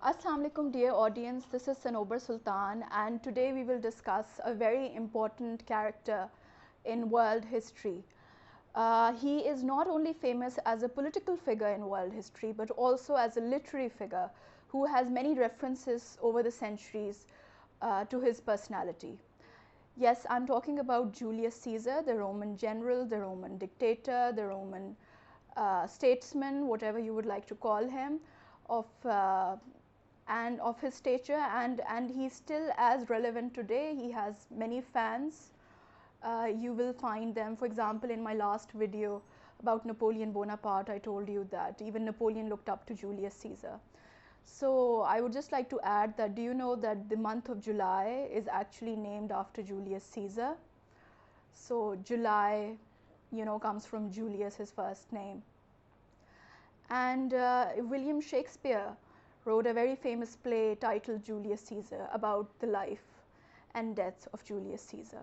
Assalamu alaikum dear audience, this is Sanobar Sultan and today we will discuss a very important character in world history. He is not only famous as a political figure in world history but also as a literary figure who has many references over the centuries to his personality. Yes, I'm talking about Julius Caesar, the Roman general, the Roman dictator, the Roman statesman, whatever you would like to call him, and of his stature, and he's still as relevant today. He has many fans. You will find them, for example, in my last video about Napoleon Bonaparte, I told you that even Napoleon looked up to Julius Caesar. So I would just like to add that, do you know that the month of July is actually named after Julius Caesar? So July, comes from Julius, his first name. And William Shakespeare wrote a very famous play titled Julius Caesar, about the life and death of Julius Caesar.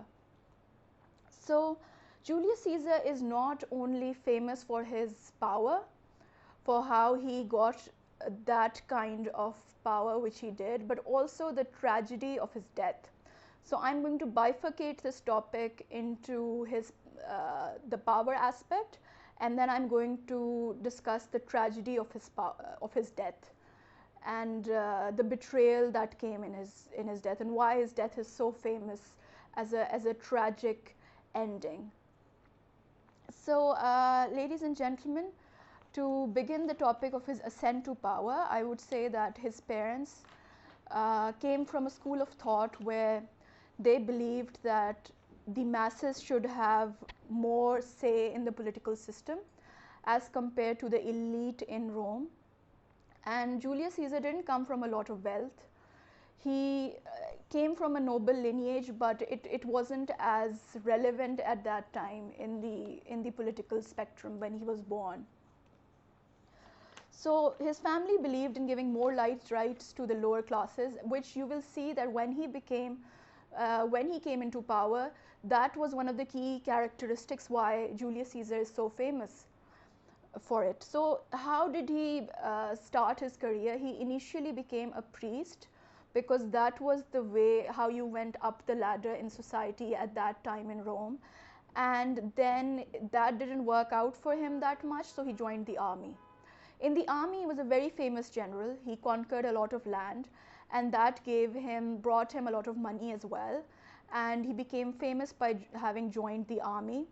So Julius Caesar is not only famous for his power, for how he got that kind of power which he did, but also the tragedy of his death. So I'm going to bifurcate this topic into the power aspect, and then I'm going to discuss the tragedy of his death, and the betrayal that came in his death, and why his death is so famous as a tragic ending. So ladies and gentlemen, to begin the topic of his ascent to power, I would say that his parents came from a school of thought where they believed that the masses should have more say in the political system as compared to the elite in Rome. And Julius Caesar didn't come from a lot of wealth. He came from a noble lineage, but it wasn't as relevant at that time in the political spectrum when he was born. So his family believed in giving more rights to the lower classes, which you will see that when he came into power, that was one of the key characteristics why Julius Caesar is so famous for it. So how did he start his career? He initially became a priest, because that was the way how you went up the ladder in society at that time in Rome. And then that didn't work out for him that much, so he joined the army. In the army, he was a very famous general. He conquered a lot of land, and that brought him a lot of money as well. And he became famous by having joined the army.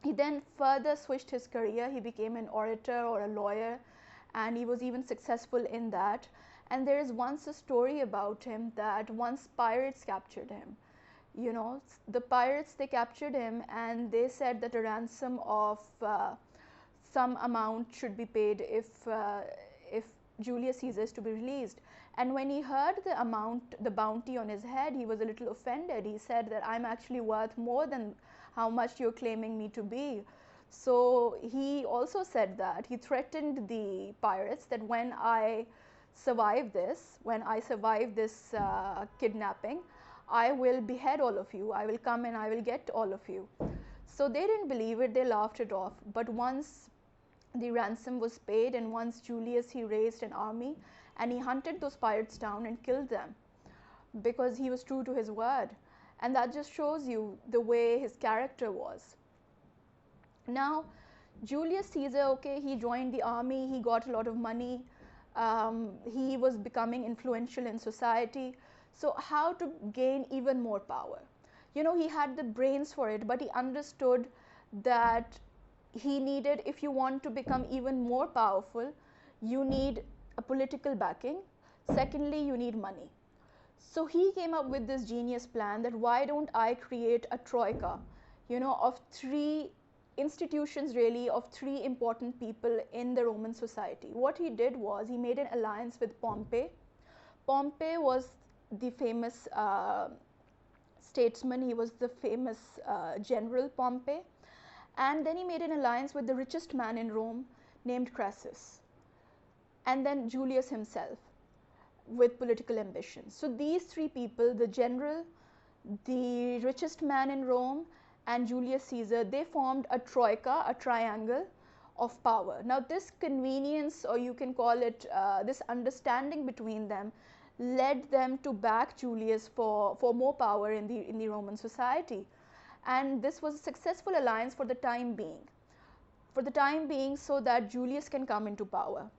He then further switched his career. He became an orator or a lawyer, and he was even successful in that. And there is once a story about him that once pirates captured him. The pirates, they captured him, and they said that a ransom of some amount should be paid if Julius Caesar is to be released. And when he heard the amount, the bounty on his head, he was a little offended. He said that I'm actually worth more than how much you're claiming me to be. So he also said that he threatened the pirates that when I survive this kidnapping, I will behead all of you. I will come and I will get all of you. So they didn't believe it. They laughed it off. But once the ransom was paid, and once Julius, he raised an army and he hunted those pirates down and killed them, because he was true to his word. And that just shows you the way his character was. Now, Julius Caesar, okay, he joined the army, he got a lot of money, he was becoming influential in society. So how to gain even more power? He had the brains for it, but he understood that he needed, if you want to become even more powerful, you need a political backing. Secondly, you need money. So he came up with this genius plan that why don't I create a troika, of three institutions, really, of three important people in the Roman society. What he did was he made an alliance with Pompey. Pompey was the famous statesman. He was the famous general, Pompey. And then he made an alliance with the richest man in Rome named Crassus. And then Julius himself, with political ambitions. So these three people, the general, the richest man in Rome, and Julius Caesar, they formed a troika, a triangle of power. Now this convenience, or you can call it this understanding between them, led them to back Julius for more power in the Roman society. And this was a successful alliance for the time being. For the time being, so that Julius can come into power.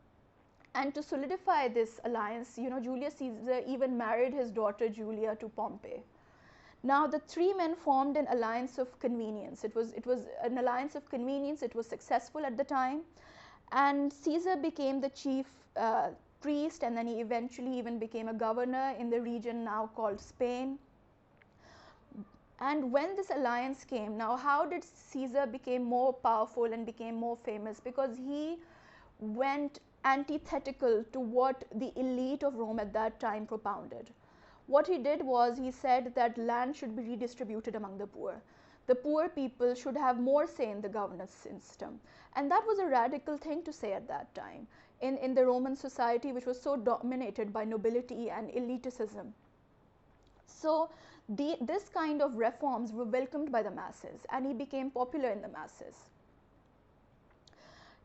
And to solidify this alliance, Julius Caesar even married his daughter Julia to Pompey. Now the three men formed an alliance of convenience. It was an alliance of convenience. It was successful at the time, and Caesar became the chief priest, and then he eventually even became a governor in the region now called Spain. And when this alliance came, now how did Caesar become more powerful and became more famous? Because he went antithetical to what the elite of Rome at that time propounded. What he did was he said that land should be redistributed among the poor. The poor people should have more say in the governance system. And that was a radical thing to say at that time in the Roman society, which was so dominated by nobility and elitism. So this kind of reforms were welcomed by the masses, and he became popular in the masses.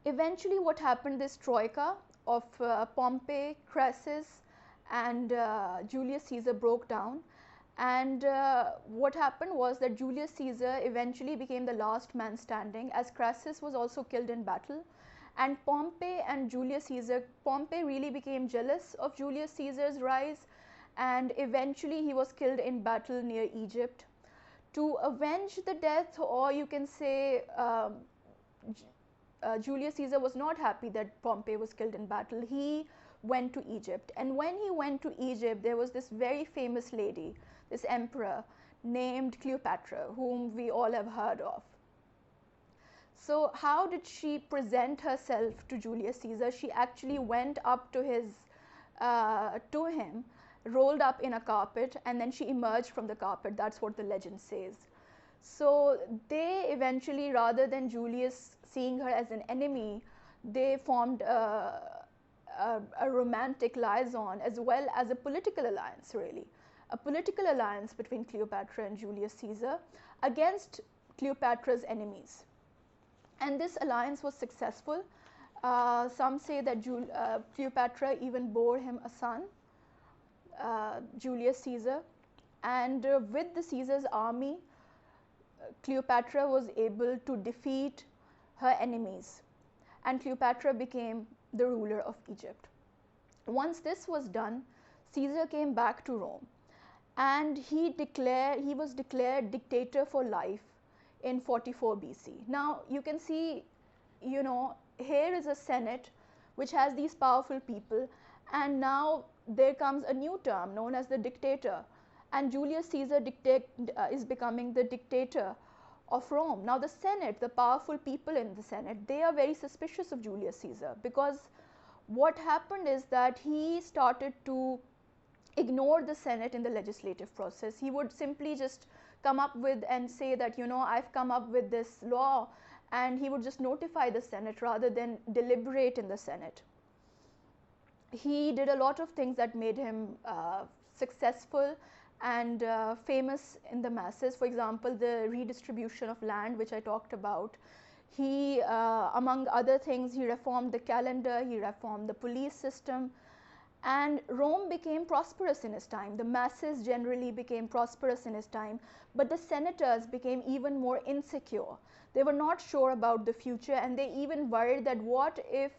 Eventually what happened, this troika of Pompey, Crassus, and Julius Caesar broke down, and what happened was that Julius Caesar eventually became the last man standing, as Crassus was also killed in battle. And Pompey and Julius Caesar, Pompey really became jealous of Julius Caesar's rise, and eventually he was killed in battle near Egypt. To avenge the death, or you can say Julius Caesar was not happy that Pompey was killed in battle. He went to Egypt, and when he went to Egypt, there was this very famous lady, this emperor named Cleopatra, whom we all have heard of. So how did she present herself to Julius Caesar? She actually went up to him, rolled up in a carpet, and then she emerged from the carpet. That's what the legend says. So they eventually, rather than Julius seeing her as an enemy, they formed a romantic liaison as well as a political alliance, really. A political alliance between Cleopatra and Julius Caesar against Cleopatra's enemies. And this alliance was successful. Some say that Cleopatra even bore him a son, Julius Caesar. And with the Caesar's army, Cleopatra was able to defeat her enemies, and Cleopatra became the ruler of Egypt. Once this was done, Caesar came back to Rome, and he was declared dictator for life in 44 BC. Now you can see, here is a Senate which has these powerful people, and now there comes a new term known as the dictator, and Julius Caesar is becoming the dictator of Rome. Now the Senate, the powerful people in the Senate, they are very suspicious of Julius Caesar, because what happened is that he started to ignore the Senate in the legislative process. He would simply just come up with and say that, I've come up with this law, and he would just notify the Senate rather than deliberate in the Senate. He did a lot of things that made him successful and famous in the masses. For example, the redistribution of land, which I talked about. He, among other things, he reformed the calendar, he reformed the police system, and Rome became prosperous in his time. The masses generally became prosperous in his time, but the senators became even more insecure. They were not sure about the future, and they even worried that what if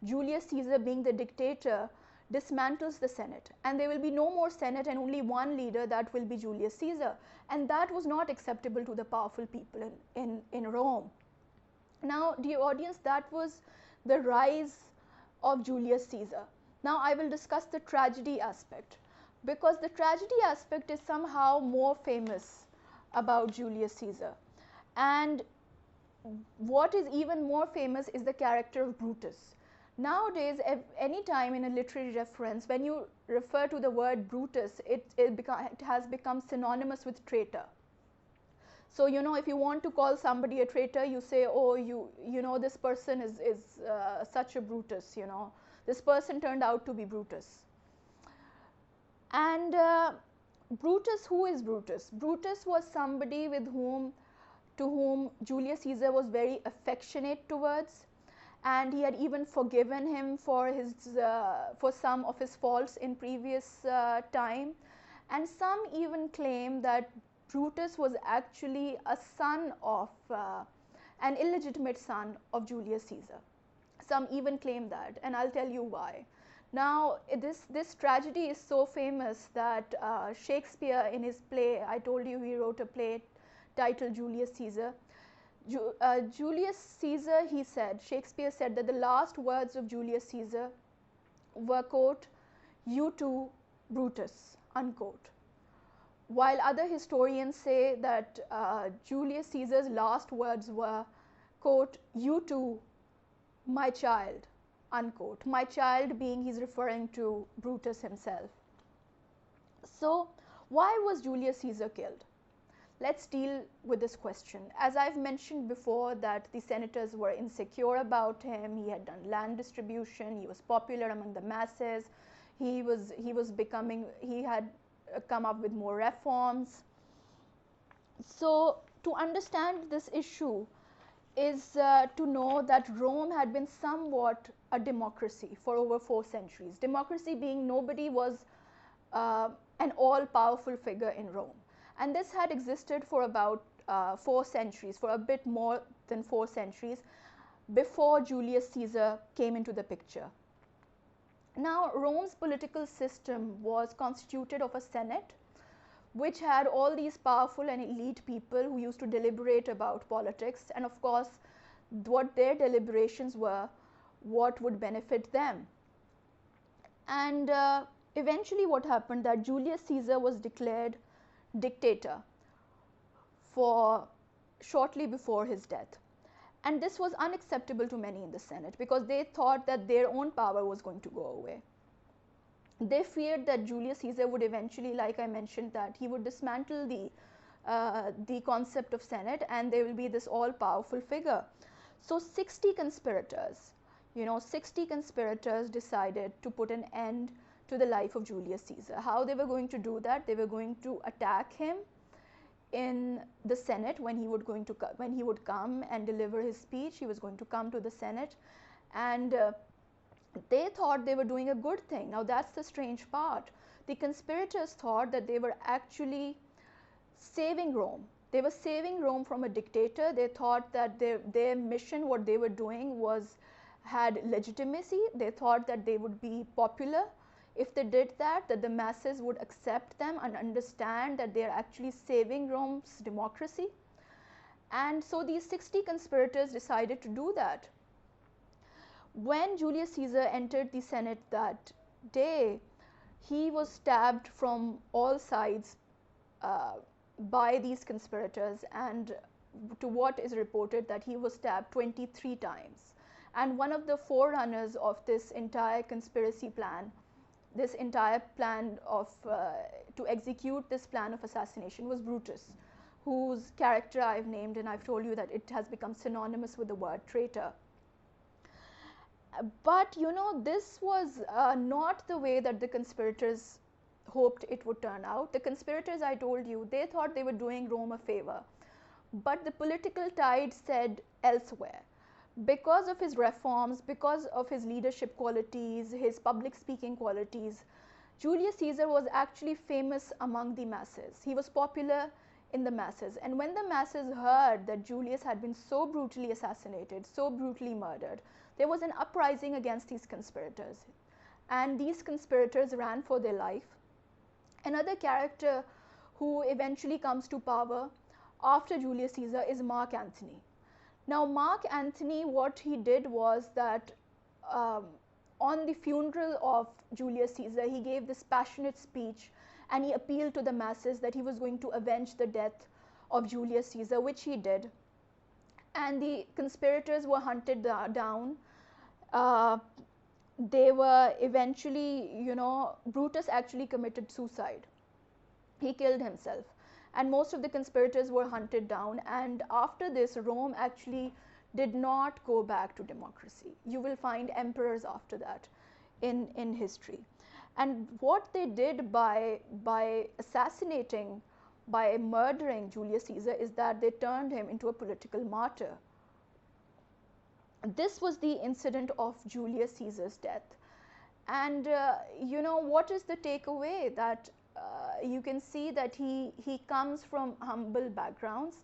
Julius Caesar, being the dictator, dismantles the Senate, and there will be no more Senate and only one leader, that will be Julius Caesar. And that was not acceptable to the powerful people in Rome. Now, dear audience, that was the rise of Julius Caesar. Now I will discuss the tragedy aspect, because the tragedy aspect is somehow more famous about Julius Caesar. And what is even more famous is the character of Brutus. Nowadays, any time in a literary reference, when you refer to the word Brutus, it has become synonymous with traitor. So, if you want to call somebody a traitor, you say, oh, this person is such a Brutus, this person turned out to be Brutus. And Brutus, who is Brutus? Brutus was somebody to whom Julius Caesar was very affectionate towards. and he had even forgiven him for for some of his faults in previous time. And some even claim that Brutus was actually a son of an illegitimate son of Julius Caesar. Some even claim that, and I'll tell you why. Now, this tragedy is so famous that Shakespeare, in his play, I told you he wrote a play titled Julius Caesar. Julius Caesar, he said, Shakespeare said that the last words of Julius Caesar were, quote, "You too, Brutus," unquote. While other historians say that Julius Caesar's last words were, quote, "You too, my child," unquote. My child being, he's referring to Brutus himself. So, why was Julius Caesar killed? Let's deal with this question. As I've mentioned before, that the senators were insecure about him. He had done land distribution. He was popular among the masses. He had come up with more reforms. So, to understand this issue is to know that Rome had been somewhat a democracy for over 4 centuries. Democracy being nobody was an all-powerful figure in Rome. And this had existed for about 4 centuries, for a bit more than 4 centuries, before Julius Caesar came into the picture. Now, Rome's political system was constituted of a senate, which had all these powerful and elite people who used to deliberate about politics, and of course, what their deliberations were, what would benefit them. And eventually what happened, that Julius Caesar was declared dictator shortly before his death. And this was unacceptable to many in the Senate, because they thought that their own power was going to go away. They feared that Julius Caesar would eventually, like I mentioned, that he would dismantle the concept of Senate, and there will be this all-powerful figure. So 60 conspirators, 60 conspirators decided to put an end to the life of Julius Caesar. How they were going to do that? They were going to attack him in the Senate when he would come and deliver his speech. He was going to come to the Senate, and they thought they were doing a good thing. Now that's the strange part. The conspirators thought that they were actually saving Rome. They were saving Rome from a dictator. They thought that their mission, what they were doing, had legitimacy. They thought that they would be popular if they did that the masses would accept them and understand that they are actually saving Rome's democracy. And so these 60 conspirators decided to do that. When Julius Caesar entered the Senate that day, he was stabbed from all sides by these conspirators, and to what is reported, that he was stabbed 23 times. And one of the forerunners of this entire conspiracy plan, this entire plan of to execute this plan of assassination, was Brutus, whose character I've named, and I've told you that it has become synonymous with the word traitor. But this was not the way that the conspirators hoped it would turn out. The conspirators, I told you, they thought they were doing Rome a favor, but the political tide said elsewhere. Because of his reforms, because of his leadership qualities, his public speaking qualities, Julius Caesar was actually famous among the masses. He was popular in the masses. And when the masses heard that Julius had been so brutally assassinated, so brutally murdered, there was an uprising against these conspirators. And these conspirators ran for their life. Another character who eventually comes to power after Julius Caesar is Mark Antony. Now, Mark Antony, what he did was that on the funeral of Julius Caesar, he gave this passionate speech, and he appealed to the masses that he was going to avenge the death of Julius Caesar, which he did. And the conspirators were hunted down. They were eventually, Brutus actually committed suicide. He killed himself. And most of the conspirators were hunted down, and after this, Rome actually did not go back to democracy. You will find emperors after that in history. And what they did by assassinating, by murdering Julius Caesar, is that they turned him into a political martyr. This was the incident of Julius Caesar's death. And you know, what is the takeaway? That you can see that he comes from humble backgrounds.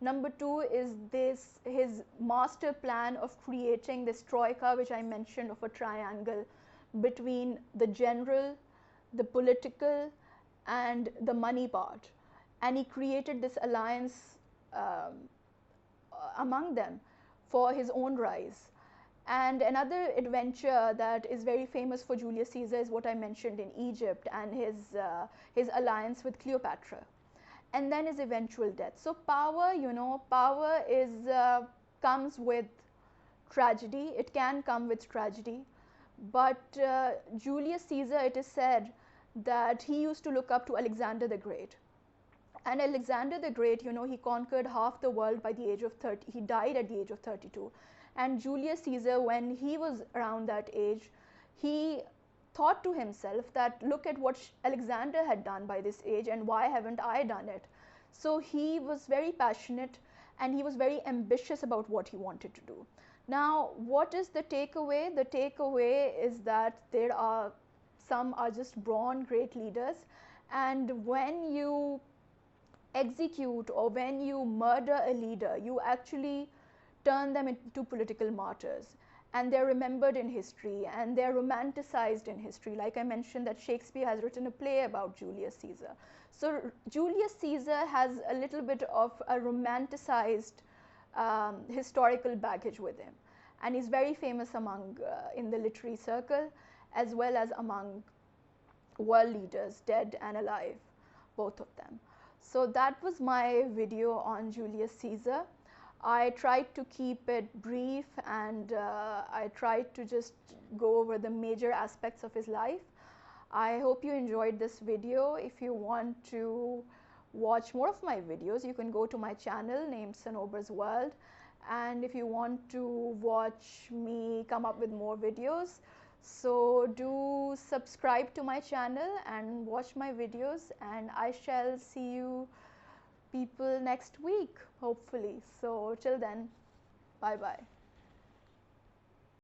Number two is this, his master plan of creating this troika, which I mentioned, of a triangle between the general, the political, and the money part. And he created this alliance among them for his own rise. And another adventure that is very famous for Julius Caesar is what I mentioned in Egypt, and his alliance with Cleopatra, and then his eventual death. So power, you know, power is comes with tragedy. It can come with tragedy, but Julius Caesar, it is said that he used to look up to Alexander the Great. And Alexander the Great, you know, he conquered half the world by the age of 30. He died at the age of 32. And Julius Caesar, when he was around that age, he thought to himself that, look at what Alexander had done by this age, and why haven't I done it? So he was very passionate, and he was very ambitious about what he wanted to do. Now, what is the takeaway? The takeaway is that there are some are just born great leaders, and when you execute or when you murder a leader, you actually turn them into political martyrs, and they're remembered in history and they're romanticized in history. Like I mentioned, that Shakespeare has written a play about Julius Caesar. So Julius Caesar has a little bit of a romanticized historical baggage with him, and he's very famous among in the literary circle, as well as among world leaders, dead and alive, both of them. So that was my video on Julius Caesar. I tried to keep it brief, and I tried to just go over the major aspects of his life. I hope you enjoyed this video. If you want to watch more of my videos, you can go to my channel named Sanober's World. And if you want to watch me come up with more videos, so do subscribe to my channel and watch my videos, and I shall see you people next week, hopefully. So till then, bye bye.